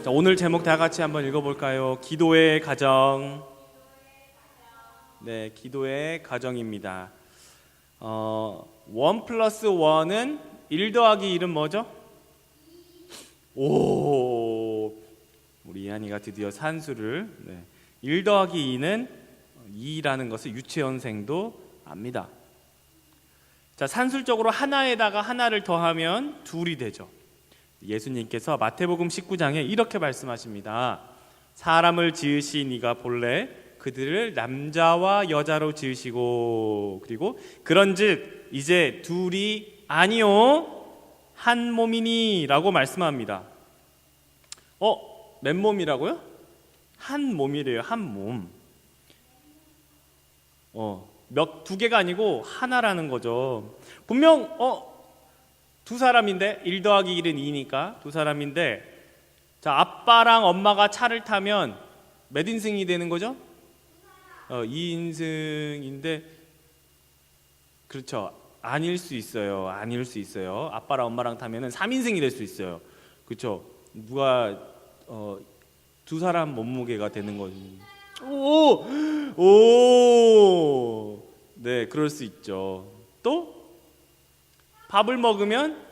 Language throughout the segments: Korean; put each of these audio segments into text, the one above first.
자, 오늘 제목 다 같이 한번 읽어볼까요? 기도의 가정. 네, 기도의 가정입니다. 1 플러스 1은 1 더하기 1은 뭐죠? 오, 우리 이한이가 드디어 산수를 1 더하기 2는 2라는 것을 유치원생도 압니다. 자, 산술적으로 하나에다가 하나를 더하면 둘이 되죠. 예수님께서 마태복음 19장에 이렇게 말씀하십니다. 사람을 지으신 이가 본래 그들을 남자와 여자로 지으시고 그리고 그런즉 이제 둘이 아니요 한 몸이니 라고 말씀합니다. 맨몸이라고요? 한 몸이래요. 한 몸. 두 개가 아니고 하나라는 거죠. 분명 두 사람인데 1 더하기 1은 2니까 두 사람인데, 자, 아빠랑 엄마가 차를 타면 몇 인승이 되는 거죠? 2인승인데 그렇죠. 아닐 수 있어요. 아닐 수 있어요. 아빠랑 엄마랑 타면은 3인승이 될 수 있어요. 그렇죠. 누가 두 사람 몸무게가 되는 거지. 네, 그럴 수 있죠. 또 밥을 먹으면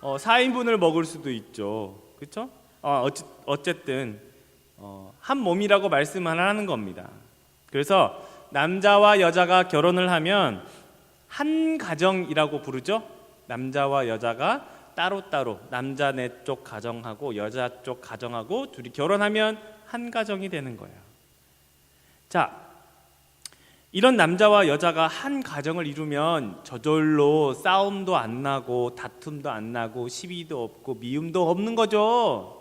4인분을 먹을 수도 있죠. 그렇죠? 어쨌든 한 몸이라고 말씀을 하는 겁니다. 그래서 남자와 여자가 결혼을 하면 한 가정이라고 부르죠. 남자와 여자가 따로따로 남자네 쪽 가정하고 여자 쪽 가정하고 둘이 결혼하면 한 가정이 되는 거예요. 자, 이런 남자와 여자가 한 가정을 이루면 저절로 싸움도 안 나고 다툼도 안 나고 시비도 없고 미움도 없는 거죠.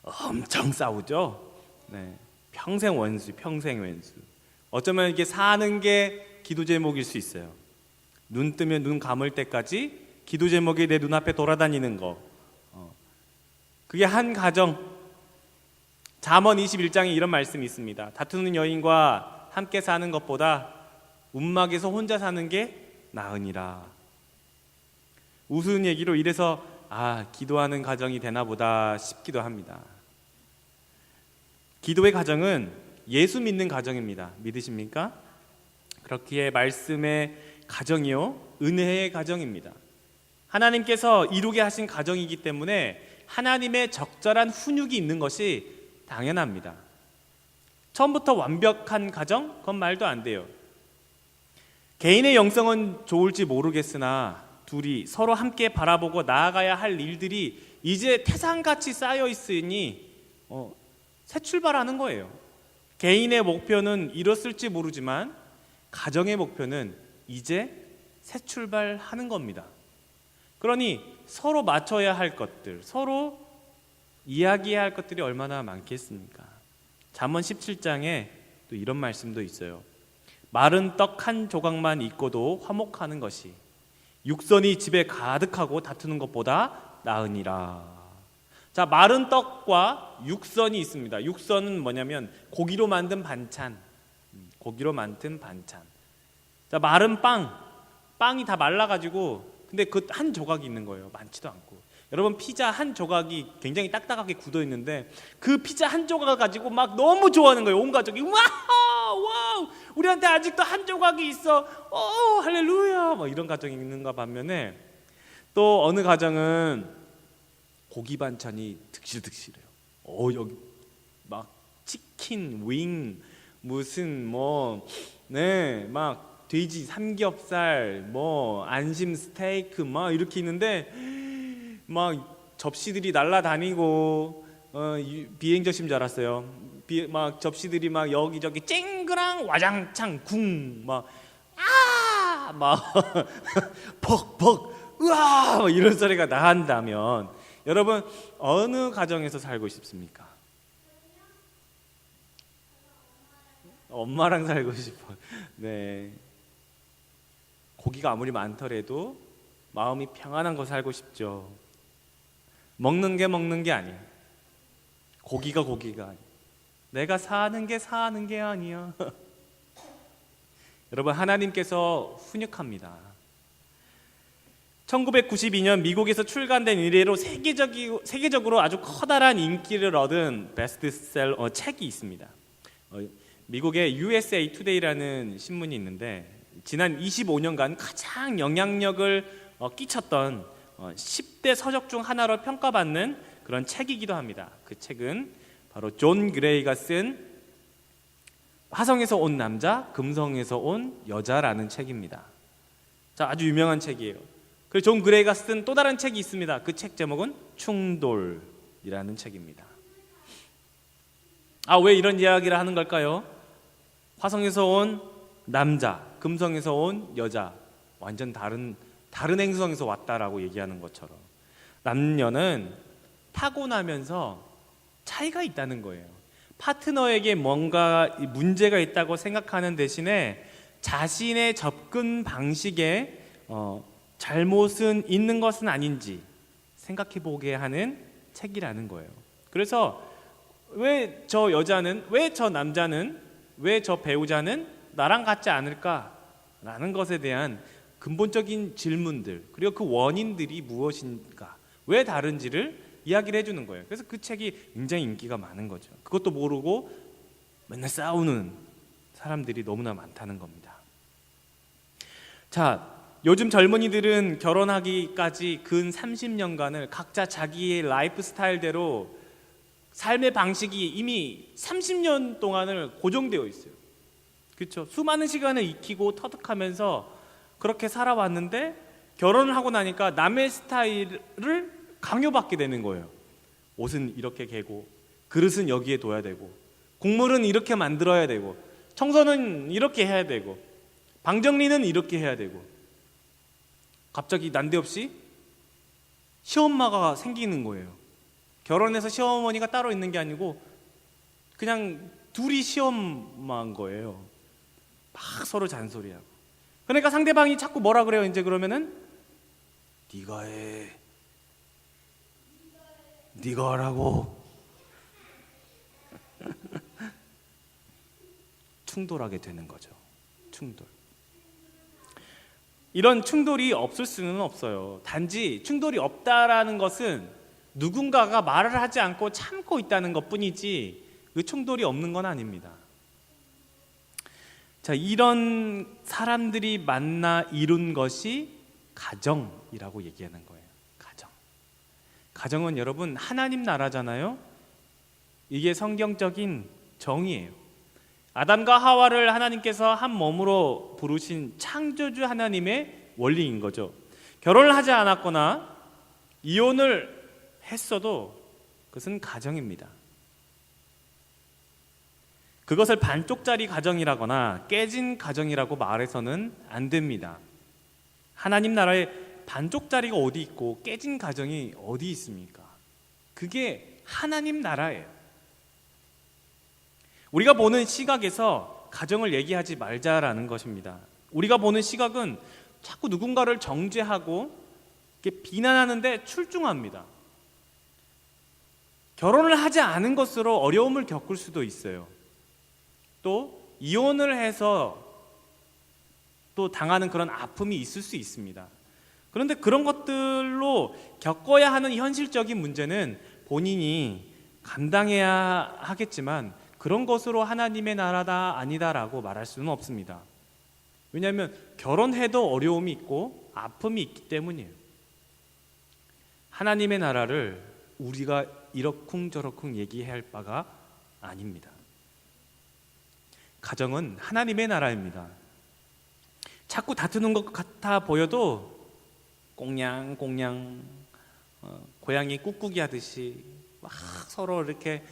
엄청 싸우죠. 네, 평생 원수, 평생 원수. 어쩌면 이게 사는 게 기도 제목일 수 있어요. 눈 뜨면 눈 감을 때까지 기도 제목이 내 눈앞에 돌아다니는 거. 그게 한 가정. 잠언 21장에 이런 말씀이 있습니다. 다투는 여인과 함께 사는 것보다 움막에서 혼자 사는 게 나으니라. 우스운 얘기로 이래서 기도하는 가정이 되나 보다 싶기도 합니다. 기도의 가정은 예수 믿는 가정입니다. 믿으십니까? 그렇기에 말씀의 가정이요 은혜의 가정입니다. 하나님께서 이루게 하신 가정이기 때문에 하나님의 적절한 훈육이 있는 것이 당연합니다. 처음부터 완벽한 가정? 그건 말도 안 돼요. 개인의 영성은 좋을지 모르겠으나 둘이 서로 함께 바라보고 나아가야 할 일들이 이제 태산같이 쌓여 있으니 새 출발하는 거예요. 개인의 목표는 이뤘을지 모르지만 가정의 목표는 이제 새 출발하는 겁니다. 그러니 서로 맞춰야 할 것들, 서로 이야기해야 할 것들이 얼마나 많겠습니까? 잠언 17장에 또 이런 말씀도 있어요. 마른 떡 한 조각만 있고도 화목하는 것이 육선이 집에 가득하고 다투는 것보다 나으니라. 자, 마른 떡과 육선이 있습니다. 육선은 뭐냐면 고기로 만든 반찬. 고기로 만든 반찬. 자, 마른 빵이 다 말라가지고 근데 그 한 조각이 있는 거예요. 많지도 않고. 여러분, 피자 한 조각이 굉장히 딱딱하게 굳어 있는데 그 피자 한 조각을 가지고 막 너무 좋아하는 거예요. 온 가족이 와우, 우리한테 아직도 한 조각이 있어. 할렐루야. 뭐 이런 가정이 있는가 반면에 또 어느 가정은 고기 반찬이 득실득실해요. 여기 막 치킨, 윙, 무슨 막 돼지 삼겹살, 안심 스테이크 막 이렇게 있는데 막 접시들이 날아다니고 비행접시인 줄 알았어요. 막 접시들이 막 여기저기 쨍그랑 와장창 궁 막 벅벅 으아 이런 소리가 나한다면 여러분 어느 가정에서 살고 싶습니까? 엄마랑 살고 싶어. 네. 고기가 아무리 많더라도 마음이 평안한 곳 살고 싶죠. 먹는 게 아니에요. 고기가 아니에요. 내가 사는 게 아니야. 여러분, 하나님께서 훈육합니다. 1992년 미국에서 출간된 이래로 세계적으로 아주 커다란 인기를 얻은 베스트셀러 책이 있습니다. 미국의 USA Today라는 신문이 있는데 지난 25년간 가장 영향력을 끼쳤던 10대 서적 중 하나로 평가받는 그런 책이기도 합니다. 그 책은 바로 존 그레이가 쓴 화성에서 온 남자, 금성에서 온 여자라는 책입니다. 자, 아주 유명한 책이에요. 그리고 존 그레이가 쓴 또 다른 책이 있습니다. 그 책 제목은 충돌이라는 책입니다. 왜 이런 이야기를 하는 걸까요? 화성에서 온 남자, 금성에서 온 여자, 완전 다른 행성에서 왔다라고 얘기하는 것처럼 남녀는 타고나면서 차이가 있다는 거예요. 파트너에게 뭔가 문제가 있다고 생각하는 대신에 자신의 접근 방식에 잘못은 있는 것은 아닌지 생각해 보게 하는 책이라는 거예요. 그래서 왜 저 여자는, 왜 저 남자는, 왜 저 배우자는 나랑 같지 않을까라는 것에 대한 근본적인 질문들, 그리고 그 원인들이 무엇인가, 왜 다른지를 이야기를 해주는 거예요. 그래서 그 책이 굉장히 인기가 많은 거죠. 그것도 모르고 맨날 싸우는 사람들이 너무나 많다는 겁니다. 자, 요즘 젊은이들은 결혼하기까지 근 30년간을 각자 자기의 라이프 스타일대로 삶의 방식이 이미 30년 동안을 고정되어 있어요. 그렇죠? 수많은 시간을 익히고 터득하면서 그렇게 살아왔는데 결혼을 하고 나니까 남의 스타일을 강요받게 되는 거예요. 옷은 이렇게 개고, 그릇은 여기에 둬야 되고, 국물은 이렇게 만들어야 되고, 청소는 이렇게 해야 되고, 방 정리는 이렇게 해야 되고, 갑자기 난데없이 시엄마가 생기는 거예요. 결혼해서 시어머니가 따로 있는 게 아니고 그냥 둘이 시엄마인 거예요. 막 서로 잔소리하고. 그러니까 상대방이 자꾸 뭐라 그래요? 이제 그러면은 네가 해, 네가 하라고. 충돌하게 되는 거죠. 충돌. 이런 충돌이 없을 수는 없어요. 단지 충돌이 없다라는 것은 누군가가 말을 하지 않고 참고 있다는 것뿐이지 그 충돌이 없는 건 아닙니다. 자, 이런 사람들이 만나 이룬 것이 가정이라고 얘기하는 거예요. 가정. 가정은 여러분 하나님 나라잖아요. 이게 성경적인 정의예요. 아담과 하와를 하나님께서 한 몸으로 부르신 창조주 하나님의 원리인 거죠. 결혼을 하지 않았거나 이혼을 했어도 그것은 가정입니다. 그것을 반쪽짜리 가정이라거나 깨진 가정이라고 말해서는 안 됩니다. 하나님 나라에 반쪽짜리가 어디 있고 깨진 가정이 어디 있습니까? 그게 하나님 나라예요. 우리가 보는 시각에서 가정을 얘기하지 말자라는 것입니다. 우리가 보는 시각은 자꾸 누군가를 정죄하고 비난하는데 출중합니다. 결혼을 하지 않은 것으로 어려움을 겪을 수도 있어요. 또 이혼을 해서 또 당하는 그런 아픔이 있을 수 있습니다. 그런데 그런 것들로 겪어야 하는 현실적인 문제는 본인이 감당해야 하겠지만 그런 것으로 하나님의 나라다 아니다라고 말할 수는 없습니다. 왜냐하면 결혼해도 어려움이 있고 아픔이 있기 때문이에요. 하나님의 나라를 우리가 이러쿵저러쿵 얘기해야 할 바가 아닙니다. 가정은 하나님의 나라입니다. 자꾸 다투는 것 같아 보여도 꽁냥꽁냥 고양이 꾹꾹이 하듯이 막 서로 이렇게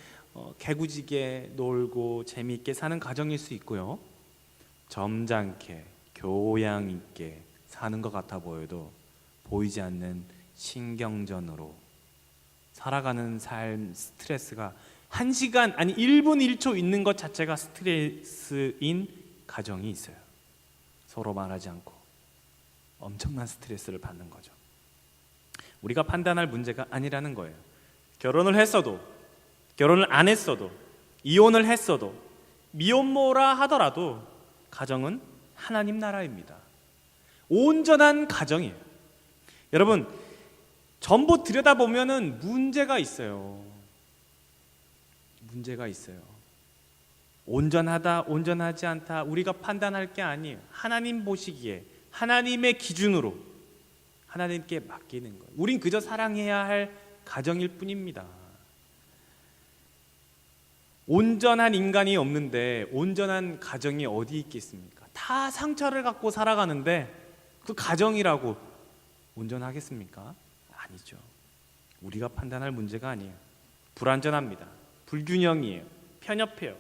개구지게 놀고 재미있게 사는 가정일 수 있고요. 점잖게 교양 있게 사는 것 같아 보여도 보이지 않는 신경전으로 살아가는 삶, 스트레스가 1시간 아니 1분 1초 있는 것 자체가 스트레스인 가정이 있어요. 서로 말하지 않고 엄청난 스트레스를 받는 거죠. 우리가 판단할 문제가 아니라는 거예요. 결혼을 했어도 결혼을 안 했어도 이혼을 했어도 미혼모라 하더라도 가정은 하나님 나라입니다. 온전한 가정이에요. 여러분, 전부 들여다보면은 문제가 있어요. 문제가 있어요. 온전하다, 온전하지 않다 우리가 판단할 게 아니에요. 하나님 보시기에 하나님의 기준으로 하나님께 맡기는 거예요. 우린 그저 사랑해야 할 가정일 뿐입니다. 온전한 인간이 없는데 온전한 가정이 어디 있겠습니까? 다 상처를 갖고 살아가는데 그 가정이라고 온전하겠습니까? 아니죠. 우리가 판단할 문제가 아니에요. 불완전합니다. 불균형이에요. 편협해요.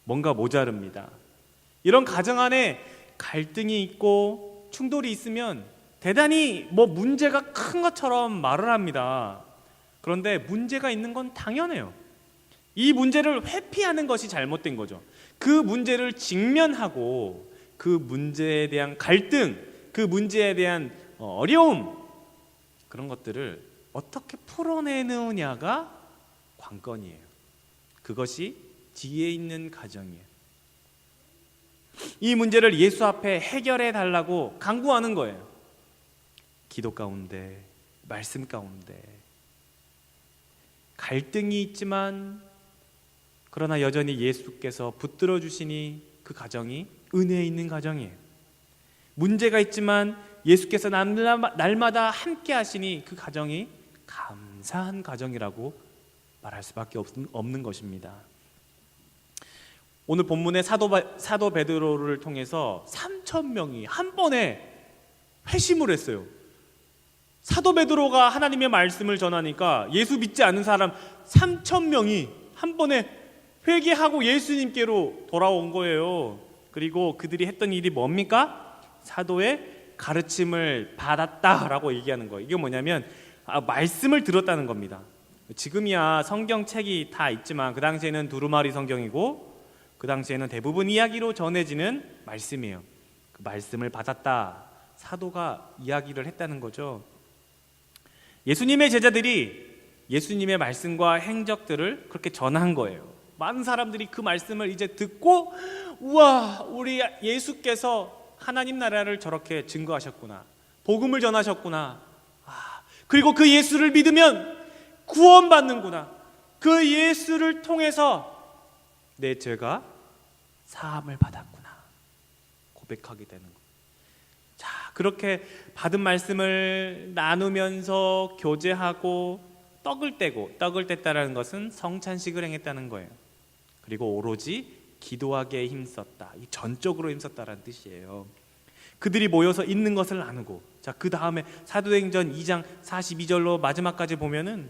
뭔가 모자릅니다. 이런 가정 안에 갈등이 있고 충돌이 있으면 대단히 문제가 큰 것처럼 말을 합니다. 그런데 문제가 있는 건 당연해요. 이 문제를 회피하는 것이 잘못된 거죠. 그 문제를 직면하고 그 문제에 대한 갈등, 그 문제에 대한 어려움, 그런 것들을 어떻게 풀어내느냐가 관건이에요. 그것이 지혜 있는 가정이에요. 이 문제를 예수 앞에 해결해 달라고 간구하는 거예요. 기도 가운데, 말씀 가운데 갈등이 있지만 그러나 여전히 예수께서 붙들어 주시니 그 가정이 은혜 있는 가정이에요. 문제가 있지만 예수께서 날마다 함께 하시니 그 가정이 감사한 가정이라고 말할 수밖에 없는 것입니다. 오늘 본문의 사도 베드로를 통해서 3,000명이 한 번에 회심을 했어요. 사도 베드로가 하나님의 말씀을 전하니까 예수 믿지 않은 사람 3,000명이 한 번에 회개하고 예수님께로 돌아온 거예요. 그리고 그들이 했던 일이 뭡니까? 사도의 가르침을 받았다라고 얘기하는 거예요. 이게 뭐냐면 말씀을 들었다는 겁니다. 지금이야 성경책이 다 있지만 그 당시에는 두루마리 성경이고 그 당시에는 대부분 이야기로 전해지는 말씀이에요. 그 말씀을 받았다. 사도가 이야기를 했다는 거죠. 예수님의 제자들이 예수님의 말씀과 행적들을 그렇게 전한 거예요. 많은 사람들이 그 말씀을 이제 듣고 우와, 우리 예수께서 하나님 나라를 저렇게 증거하셨구나, 복음을 전하셨구나, 그리고 그 예수를 믿으면 구원받는구나, 그 예수를 통해서 내 죄가 사함을 받았구나 고백하게 되는 거예요. 자, 그렇게 받은 말씀을 나누면서 교제하고 떡을 뗐다라는 것은 성찬식을 행했다는 거예요. 그리고 오로지 기도하기에 힘썼다, 이 전적으로 힘썼다라는 뜻이에요. 그들이 모여서 있는 것을 나누고, 자, 그 다음에 사도행전 2장 42절로 마지막까지 보면은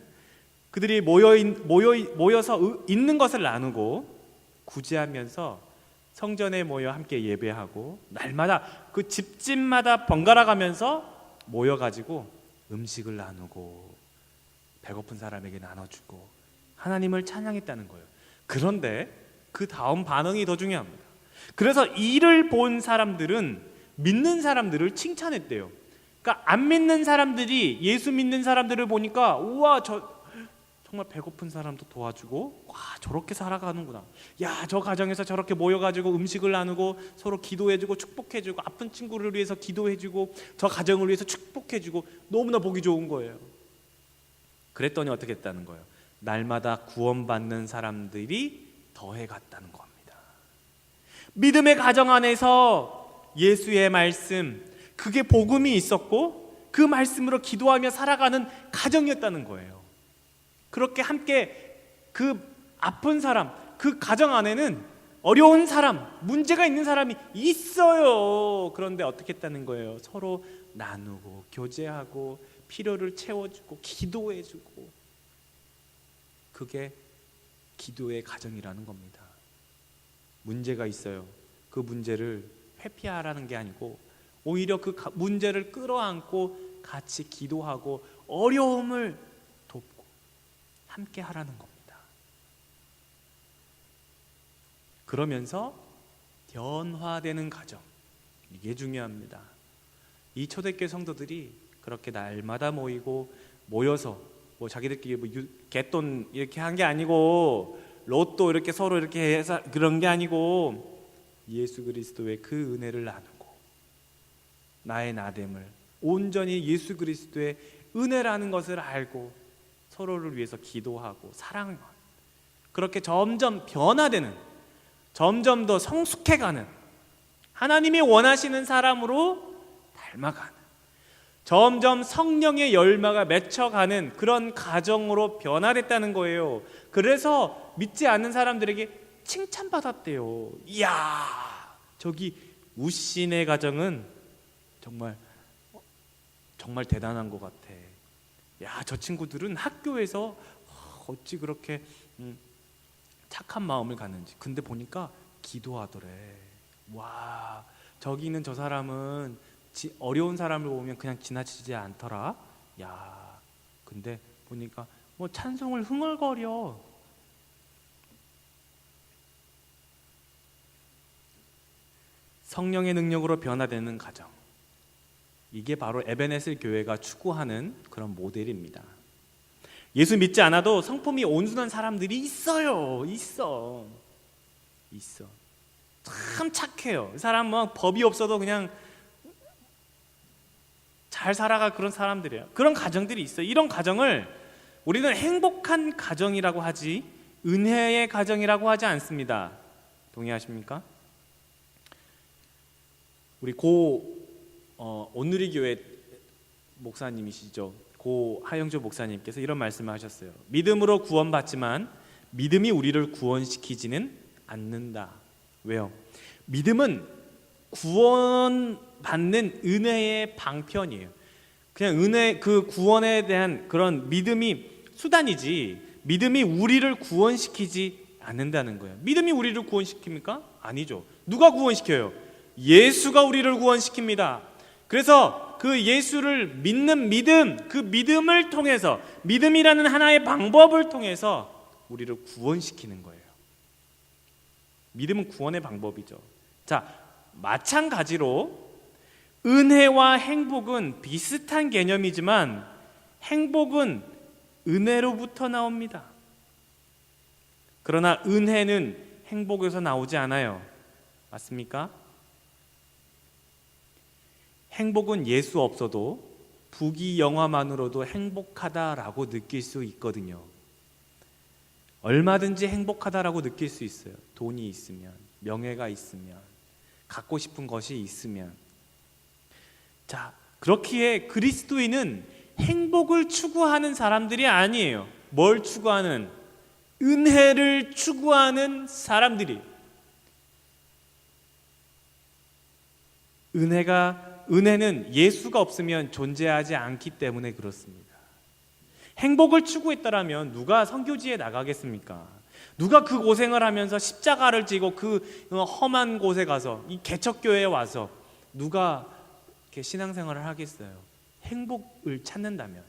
그들이 모여서 있는 것을 나누고 구제하면서 성전에 모여 함께 예배하고 날마다 그 집집마다 번갈아 가면서 모여가지고 음식을 나누고 배고픈 사람에게 나눠주고 하나님을 찬양했다는 거예요. 그런데 그 다음 반응이 더 중요합니다. 그래서 이를 본 사람들은 믿는 사람들을 칭찬했대요. 그러니까 안 믿는 사람들이 예수 믿는 사람들을 보니까 우와, 정말 배고픈 사람도 도와주고, 와, 저렇게 살아가는구나. 야, 저 가정에서 저렇게 모여가지고 음식을 나누고 서로 기도해주고 축복해주고, 아픈 친구를 위해서 기도해주고, 저 가정을 위해서 축복해주고, 너무나 보기 좋은 거예요. 그랬더니 어떻게 했다는 거예요? 날마다 구원받는 사람들이 더해갔다는 겁니다. 믿음의 가정 안에서 예수의 말씀, 그게 복음이 있었고 그 말씀으로 기도하며 살아가는 가정이었다는 거예요. 그렇게 함께 그 아픈 사람, 그 가정 안에는 어려운 사람, 문제가 있는 사람이 있어요. 그런데 어떻게 했다는 거예요? 서로 나누고 교제하고 필요를 채워주고 기도해주고, 그게 기도의 가정이라는 겁니다. 문제가 있어요. 그 문제를 회피하라는 게 아니고 오히려 그 문제를 끌어안고 같이 기도하고 어려움을 돕고 함께 하라는 겁니다. 그러면서 변화되는 가정, 이게 중요합니다. 이 초대교회 성도들이 그렇게 날마다 모여서 자기들끼리 갯돈 이렇게 한 게 아니고 로또 이렇게 서로 이렇게 해서 그런 게 아니고 예수 그리스도의 그 은혜를 나누고 나의 나됨을 온전히 예수 그리스도의 은혜라는 것을 알고 서로를 위해서 기도하고 사랑하고, 그렇게 점점 변화되는, 점점 더 성숙해가는, 하나님이 원하시는 사람으로 닮아가는, 점점 성령의 열매가 맺혀가는 그런 가정으로 변화됐다는 거예요. 그래서 믿지 않는 사람들에게 칭찬받았대요. 이야, 저기 우씨네 가정은 정말 대단한 것 같아. 야, 저 친구들은 학교에서 어찌 그렇게 착한 마음을 갖는지. 근데 보니까 기도하더래. 와, 저기 있는 저 사람은 어려운 사람을 보면 그냥 지나치지 않더라. 야, 근데 보니까 뭐 찬송을 흥얼거려. 성령의 능력으로 변화되는 가정, 이게 바로 에베네셀 교회가 추구하는 그런 모델입니다. 예수 믿지 않아도 성품이 온순한 사람들이 있어요. 있어. 참 착해요. 이 사람은 법이 없어도 그냥 잘 살아갈 그런 사람들이에요. 그런 가정들이 있어요. 이런 가정을 우리는 행복한 가정이라고 하지 은혜의 가정이라고 하지 않습니다. 동의하십니까? 우리 온누리 교회 목사님이시죠. 고 하영조 목사님께서 이런 말씀을 하셨어요. 믿음으로 구원받지만 믿음이 우리를 구원시키지는 않는다. 왜요? 믿음은 구원받는 은혜의 방편이에요. 그냥 은혜, 그 구원에 대한 그런 믿음이 수단이지 믿음이 우리를 구원시키지 않는다는 거예요. 믿음이 우리를 구원시킵니까? 아니죠. 누가 구원시켜요? 예수가 우리를 구원시킵니다. 그래서 그 예수를 믿는 믿음, 그 믿음을 통해서, 믿음이라는 하나의 방법을 통해서 우리를 구원시키는 거예요. 믿음은 구원의 방법이죠. 자, 마찬가지로 은혜와 행복은 비슷한 개념이지만 행복은 은혜로부터 나옵니다. 그러나 은혜는 행복에서 나오지 않아요. 맞습니까? 행복은 예수 없어도 부귀 영화만으로도 행복하다라고 느낄 수 있거든요. 얼마든지 행복하다라고 느낄 수 있어요. 돈이 있으면, 명예가 있으면, 갖고 싶은 것이 있으면. 자, 그렇기에 그리스도인은 행복을 추구하는 사람들이 아니에요. 뭘 추구하는? 은혜를 추구하는 사람들이. 은혜는 예수가 없으면 존재하지 않기 때문에 그렇습니다. 행복을 추구했다라면 누가 선교지에 나가겠습니까? 누가 그 고생을 하면서 십자가를 지고 그 험한 곳에 가서 이 개척교회에 와서 누가 이렇게 신앙생활을 하겠어요? 행복을 찾는다면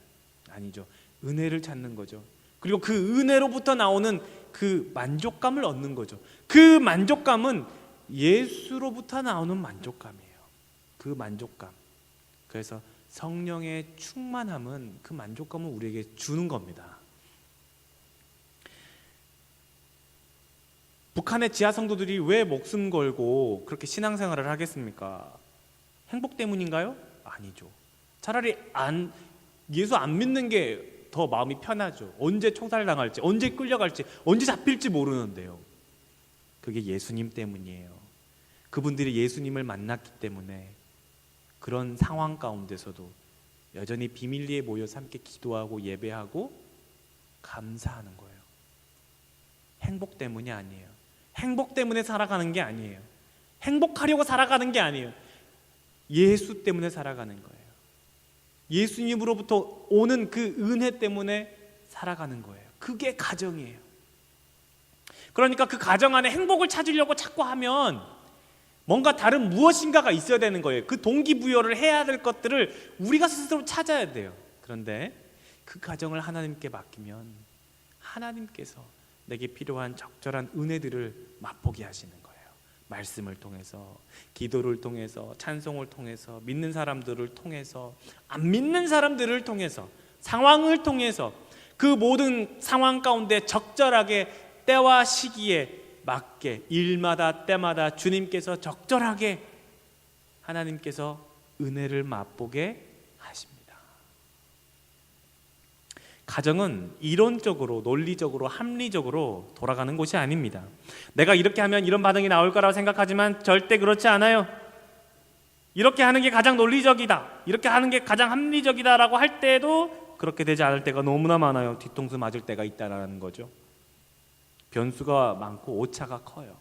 아니죠. 은혜를 찾는 거죠. 그리고 그 은혜로부터 나오는 그 만족감을 얻는 거죠. 그 만족감은 예수로부터 나오는 만족감이에요. 그 만족감. 그래서 성령의 충만함은 그 만족감을 우리에게 주는 겁니다. 북한의 지하 성도들이 왜 목숨 걸고 그렇게 신앙생활을 하겠습니까? 행복 때문인가요? 아니죠. 차라리 예수 안 믿는 게 더 마음이 편하죠. 언제 총살당할지, 언제 끌려갈지, 언제 잡힐지 모르는데요. 그게 예수님 때문이에요. 그분들이 예수님을 만났기 때문에 그런 상황 가운데서도 여전히 비밀리에 모여서 함께 기도하고 예배하고 감사하는 거예요. 행복 때문이 아니에요. 행복 때문에 살아가는 게 아니에요. 행복하려고 살아가는 게 아니에요. 예수 때문에 살아가는 거예요. 예수님으로부터 오는 그 은혜 때문에 살아가는 거예요. 그게 가정이에요. 그러니까 그 가정 안에 행복을 찾으려고 자꾸 하면 뭔가 다른 무엇인가가 있어야 되는 거예요. 그 동기부여를 해야 될 것들을 우리가 스스로 찾아야 돼요. 그런데 그 가정을 하나님께 맡기면 하나님께서 내게 필요한 적절한 은혜들을 맛보게 하시는 거예요. 말씀을 통해서, 기도를 통해서, 찬송을 통해서, 믿는 사람들을 통해서, 안 믿는 사람들을 통해서, 상황을 통해서 그 모든 상황 가운데 적절하게 때와 시기에 맞게 일마다 때마다 주님께서 적절하게 하나님께서 은혜를 맛보게 가정은 이론적으로, 논리적으로, 합리적으로 돌아가는 곳이 아닙니다. 내가 이렇게 하면 이런 반응이 나올 거라고 생각하지만 절대 그렇지 않아요. 이렇게 하는 게 가장 논리적이다, 이렇게 하는 게 가장 합리적이다라고 할 때도 그렇게 되지 않을 때가 너무나 많아요. 뒤통수 맞을 때가 있다라는 거죠. 변수가 많고 오차가 커요.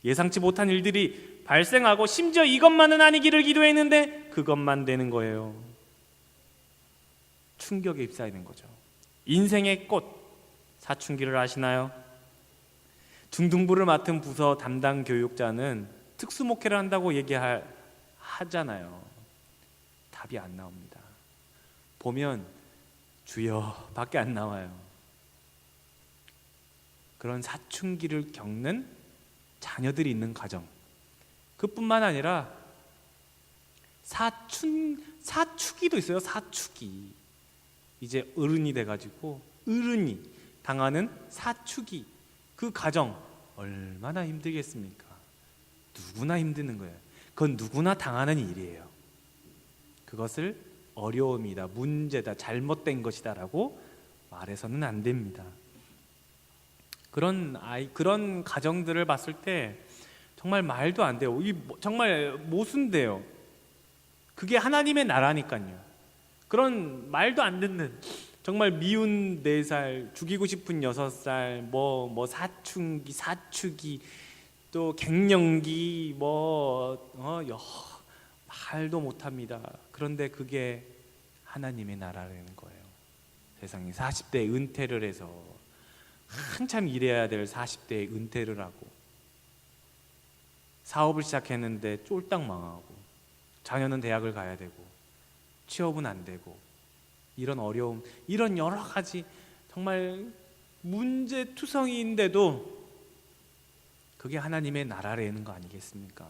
예상치 못한 일들이 발생하고 심지어 이것만은 아니기를 기도했는데 그것만 되는 거예요. 충격에 휩싸이는 거죠. 인생의 꽃, 사춘기를 아시나요? 중등부를 맡은 부서 담당 교육자는 특수목회를 한다고 하잖아요. 답이 안 나옵니다. 보면 주여 밖에 안 나와요. 그런 사춘기를 겪는 자녀들이 있는 가정, 그뿐만 아니라 사춘기도 있어요. 사춘기. 이제 어른이 돼가지고 어른이 당하는 사춘기, 그 가정 얼마나 힘들겠습니까? 누구나 힘드는 거예요. 그건 누구나 당하는 일이에요. 그것을 어려움이다, 문제다, 잘못된 것이다라고 말해서는 안 됩니다. 그런 가정들을 봤을 때 정말 말도 안 돼요. 정말 모순돼요. 그게 하나님의 나라니까요. 그런 말도 안 듣는, 정말 미운 4살, 죽이고 싶은 6살, 뭐 사춘기, 사춘기, 또 갱년기, 말도 못합니다. 그런데 그게 하나님의 나라라는 거예요. 세상에 40대 은퇴를 해서 한참 일해야 될 40대에 은퇴를 하고 사업을 시작했는데 쫄딱 망하고 자녀는 대학을 가야 되고 취업은 안 되고, 이런 어려움, 이런 여러 가지 정말 문제투성이인데도 그게 하나님의 나라라는 거 아니겠습니까?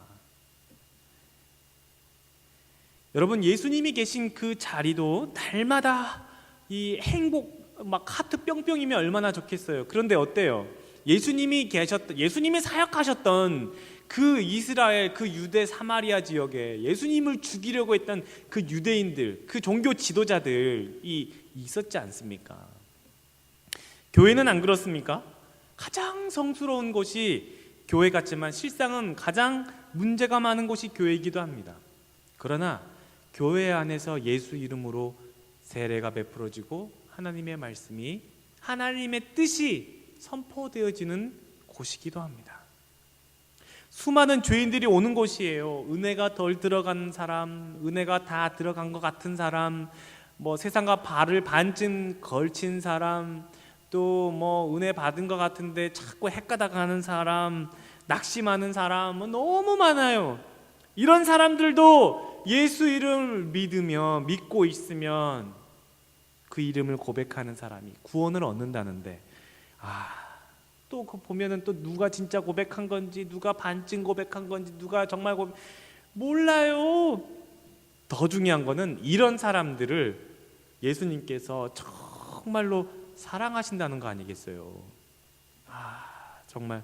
여러분, 예수님이 계신 그 자리도 날마다 이 행복 막 하트 뿅뿅이면 얼마나 좋겠어요. 그런데 어때요? 예수님이 사역하셨던 그 이스라엘, 그 유대 사마리아 지역에 예수님을 죽이려고 했던 그 유대인들, 그 종교 지도자들이 있었지 않습니까? 교회는 안 그렇습니까? 가장 성스러운 곳이 교회 같지만 실상은 가장 문제가 많은 곳이 교회이기도 합니다. 그러나 교회 안에서 예수 이름으로 세례가 베풀어지고 하나님의 말씀이, 하나님의 뜻이 선포되어지는 곳이기도 합니다. 수많은 죄인들이 오는 곳이에요. 은혜가 덜 들어간 사람, 은혜가 다 들어간 것 같은 사람, 세상과 발을 반쯤 걸친 사람, 또 은혜 받은 것 같은데 자꾸 헷가닥하는 사람, 낙심하는 사람 너무 많아요. 이런 사람들도 예수 이름을 믿고 있으면 그 이름을 고백하는 사람이 구원을 얻는다는데, 또 보면은 또 누가 진짜 고백한 건지, 누가 반쯤 고백한 건지, 누가 정말 몰라요. 더 중요한 거는 이런 사람들을 예수님께서 정말로 사랑하신다는 거 아니겠어요? 정말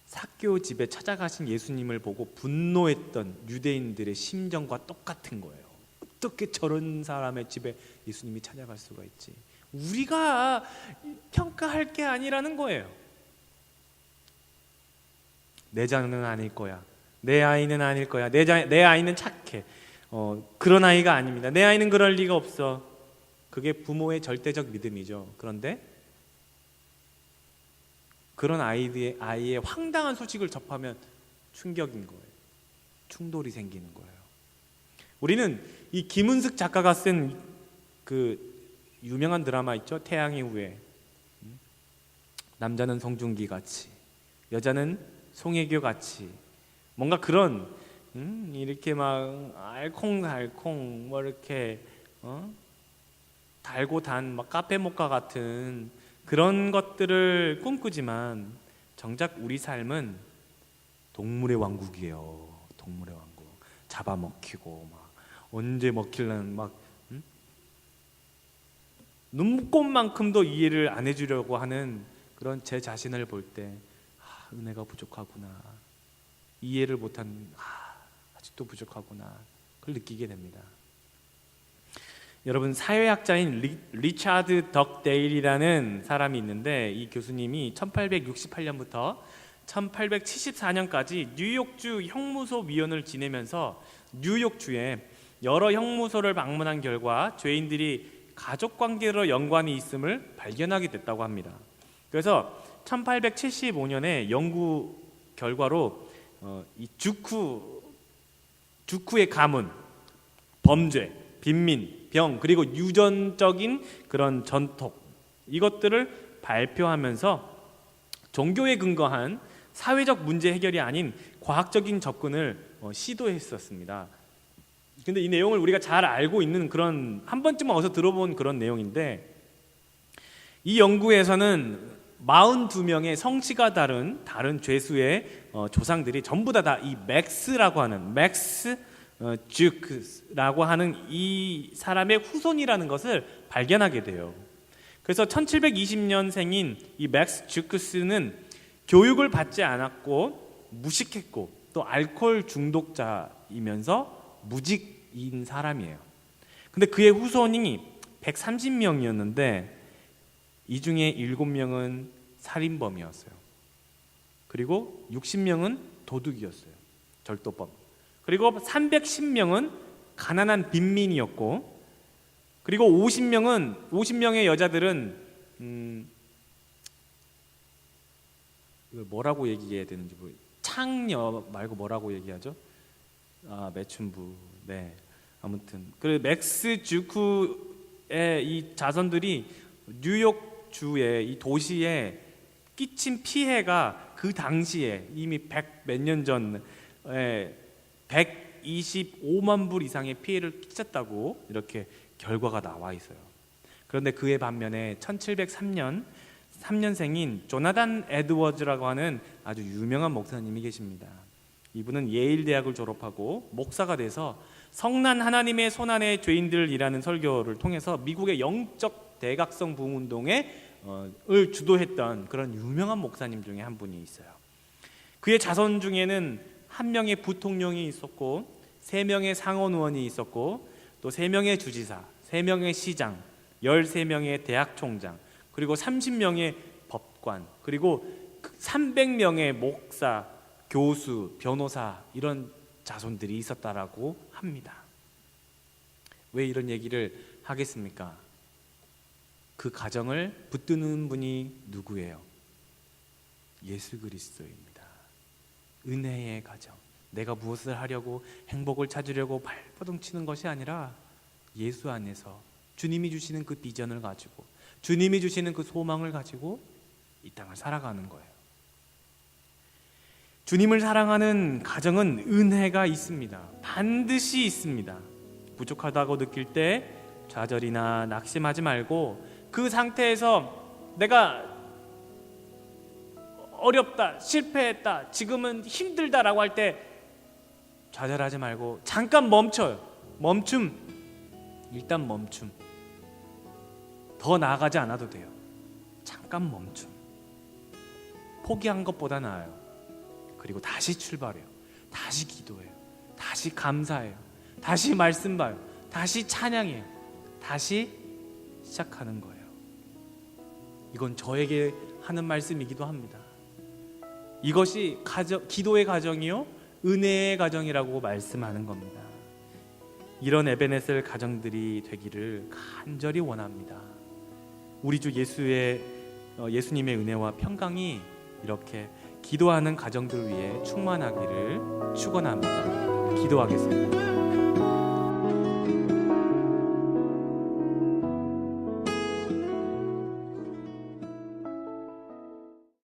삭개오 집에 찾아가신 예수님을 보고 분노했던 유대인들의 심정과 똑같은 거예요. 어떻게 저런 사람의 집에 예수님이 찾아갈 수가 있지? 우리가 평가할 게 아니라는 거예요. 내 자녀는 아닐 거야, 내 아이는 아닐 거야, 내 아이는 착해, 그런 아이가 아닙니다, 내 아이는 그럴 리가 없어. 그게 부모의 절대적 믿음이죠. 그런데 그런 아이의 황당한 소식을 접하면 충격인 거예요. 충돌이 생기는 거예요. 우리는 이 김은숙 작가가 쓴 그 유명한 드라마 있죠? 태양의 후예. 남자는 송중기 같이, 여자는 송혜교 같이, 뭔가 그런 이렇게 막 알콩달콩 이렇게 달고 단 카페 모카 같은 그런 것들을 꿈꾸지만 정작 우리 삶은 동물의 왕국이에요. 동물의 왕국. 잡아먹히고 언제 먹힐라는 눈곱만큼도 이해를 안 해주려고 하는 그런 제 자신을 볼 때 은혜가 부족하구나, 이해를 못한 아직도 부족하구나, 그걸 느끼게 됩니다. 여러분, 사회학자인 리차드 덕데일이라는 사람이 있는데, 이 교수님이 1868년부터 1874년까지 뉴욕주 형무소 위원을 지내면서 뉴욕주에 여러 형무소를 방문한 결과 죄인들이 가족관계로 연관이 있음을 발견하게 됐다고 합니다. 그래서 1875년에 연구 결과로 이 주쿠의 가문, 범죄, 빈민, 병, 그리고 유전적인 그런 전통, 이것들을 발표하면서 종교에 근거한 사회적 문제 해결이 아닌 과학적인 접근을 시도했었습니다. 근데 이 내용을 우리가 잘 알고 있는 그런, 한 번쯤은 어디서 들어본 그런 내용인데, 이 연구에서는 42명의 성씨가 다른 죄수의 조상들이 전부 다 이 맥스라고 하는 주크라고 하는 이 사람의 후손이라는 것을 발견하게 돼요. 그래서 1720년생인 이 맥스 주크스는 교육을 받지 않았고 무식했고 또 알코올 중독자이면서 무직인 사람이에요. 근데 그의 후손이 130명이었는데 이 중에 7명은 살인범이었어요. 그리고 60명은 도둑이었어요. 절도범. 그리고 310명은 가난한 빈민이었고, 그리고 50명의 여자들은 뭐라고 얘기해야 되는지 창녀 말고 뭐라고 얘기하죠? 매춘부. 네. 아무튼 그 맥스 주쿠의 이 자손들이 뉴욕주의 이 도시에 끼친 피해가 그 당시에 이미 100 몇 년 전에 125만 불 이상의 피해를 끼쳤다고 이렇게 결과가 나와 있어요. 그런데 그에 반면에 1703년생인 조나단 에드워즈라고 하는 아주 유명한 목사님이 계십니다. 이분은 예일 대학을 졸업하고 목사가 돼서 성난 하나님의 손안의 죄인들이라는 설교를 통해서 미국의 영적 대각성 부흥운동을 주도했던 그런 유명한 목사님 중에 한 분이 있어요. 그의 자손 중에는 1명의 부통령이 있었고 3명의 상원 의원이 있었고 또 3명의 주지사, 3명의 시장, 13명의 대학 총장, 그리고 30명의 법관, 그리고 300명의 목사, 교수, 변호사, 이런 자손들이 있었다라고 합니다. 왜 이런 얘기를 하겠습니까? 그 가정을 붙드는 분이 누구예요? 예수 그리스도입니다. 은혜의 가정. 내가 무엇을 하려고, 행복을 찾으려고 발버둥 치는 것이 아니라 예수 안에서 주님이 주시는 그 비전을 가지고, 주님이 주시는 그 소망을 가지고 이 땅을 살아가는 거예요. 주님을 사랑하는 가정은 은혜가 있습니다. 반드시 있습니다. 부족하다고 느낄 때 좌절이나 낙심하지 말고, 그 상태에서 내가 어렵다, 실패했다, 지금은 힘들다라고 할 때 좌절하지 말고 잠깐 멈춰요. 일단 멈춤. 더 나아가지 않아도 돼요. 잠깐 멈춤. 포기한 것보다 나아요. 그리고 다시 출발해요. 다시 기도해요. 다시 감사해요. 다시 말씀 봐요. 다시 찬양해요. 다시 시작하는 거예요. 이건 저에게 하는 말씀이기도 합니다. 이것이 기도의 가정이요 은혜의 가정이라고 말씀하는 겁니다. 이런 에베네셀 가정들이 되기를 간절히 원합니다. 우리 주 예수님의 은혜와 평강이 이렇게 기도하는 가정들 위해 충만하기를 축원합니다. 기도하겠습니다.